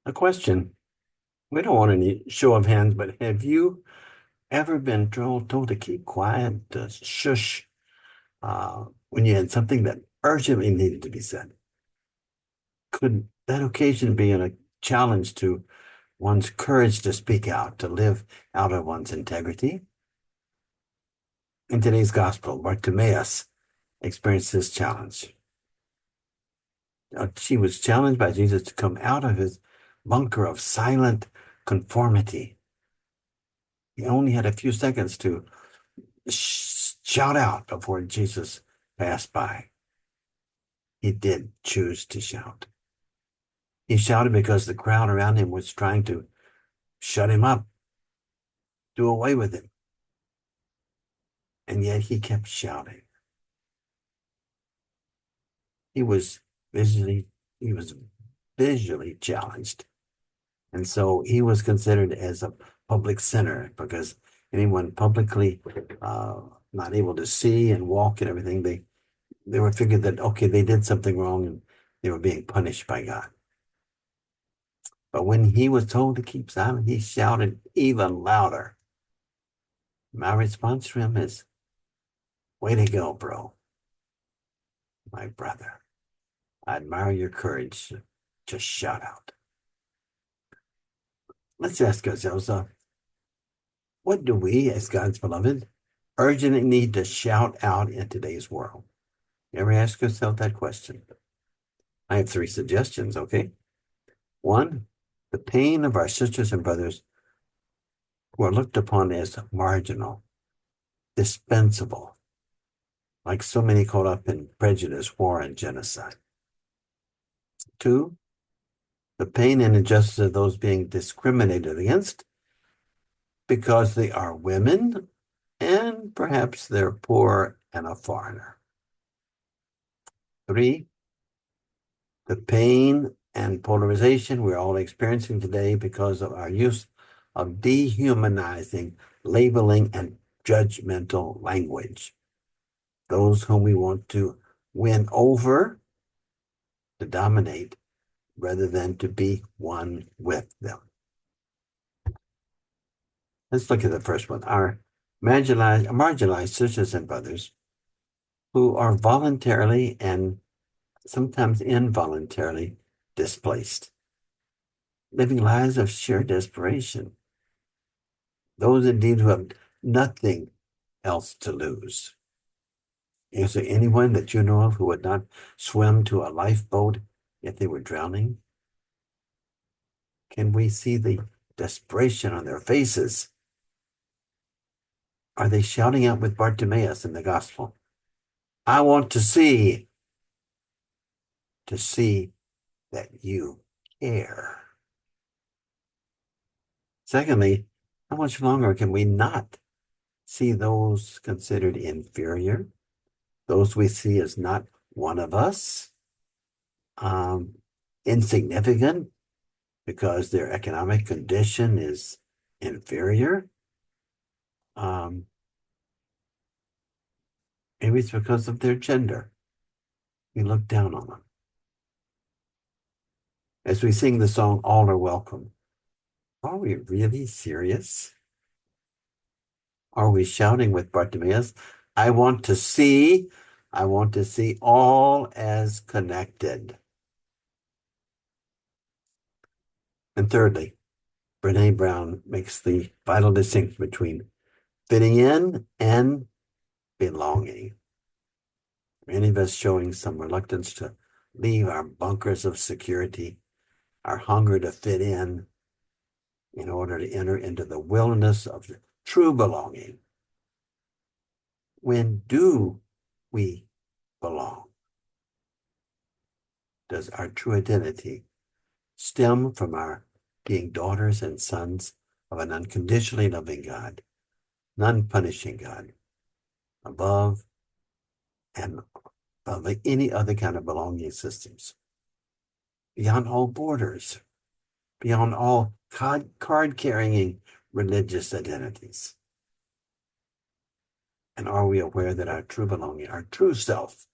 A question. We don't want any show of hands, but have you ever been told to keep quiet, to shush, when you had something that urgently needed to be said? Could that occasion be a challenge to one's courage to speak out, to live out of one's integrity? In today's gospel, Bartimaeus experienced this challenge. She was challenged by Jesus to come out of his bunker of silent conformity. He only had a few seconds to shout out before Jesus passed by. He did choose to shout. He shouted because the crowd around him was trying to shut him up, do away with him. And yet he kept shouting. He was visually, he was visually challenged. And so he was considered as a public sinner because anyone publicly not able to see and walk and everything, they were figured that, okay, they did something wrong and they were being punished by God. But when he was told to keep silent, he shouted even louder. My response to him is, way to go, bro, my brother. I admire your courage to just shout out. Let's ask ourselves, what do we, as God's beloved, urgently need to shout out in today's world? You ever ask yourself that question? I have three suggestions, okay? One, the pain of our sisters and brothers who are looked upon as marginal, dispensable, like so many caught up in prejudice, war, and genocide. Two, the pain and injustice of those being discriminated against because they are women and perhaps they're poor and a foreigner. Three, the pain and polarization we're all experiencing today because of our use of dehumanizing, labeling, and judgmental language. Those whom we want to win over, to dominate, rather than to be one with them. Let's look at the first one. Our marginalized sisters and brothers who are voluntarily and sometimes involuntarily displaced, living lives of sheer desperation. Those indeed who have nothing else to lose. Is there anyone that you know of who would not swim to a lifeboat if they were drowning? Can we see the desperation on their faces? Are they shouting out with Bartimaeus in the gospel? I want to see that you care. Secondly, how much longer can we not see those considered inferior, those we see as not one of us, insignificant because their economic condition is inferior? Maybe it's because of their gender. We look down on them. As we sing the song, All Are Welcome, are we really serious? Are we shouting with Bartimaeus, I want to see all as connected? And thirdly, Brene Brown makes the vital distinction between fitting in and belonging. Many of us showing some reluctance to leave our bunkers of security, our hunger to fit in order to enter into the wilderness of the true belonging. When do we belong? Does our true identity stem from our being daughters and sons of an unconditionally loving God, non-punishing God, above and above any other kind of belonging systems, beyond all borders, beyond all card-carrying religious identities? And are we aware that our true belonging, our true self,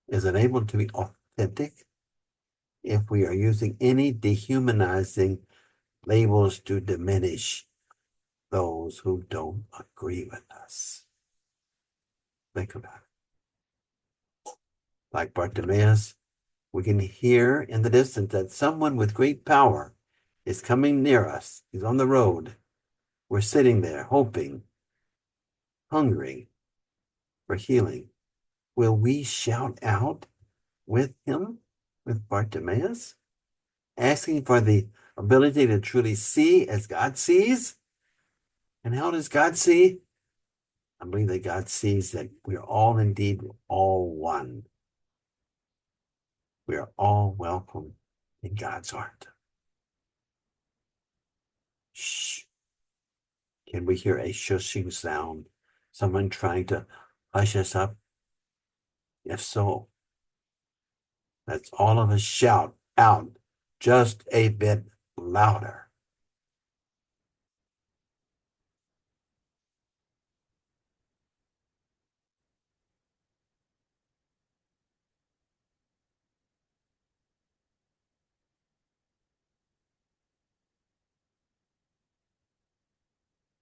is unable to be authentic if we are using any dehumanizing labels to diminish those who don't agree with us. Think about it. Like Bartimaeus, we can hear in the distance that someone with great power is coming near us. He's on the road. We're sitting there hoping, hungering for healing. Will we shout out with him, with Bartimaeus, asking for the ability to truly see as God sees? And how does God see? I believe that God sees that we are all indeed all one. We are all welcome in God's heart. Shh. Can we hear a shushing sound? Someone trying to hush us up? If so, let's all of us shout out just a bit louder.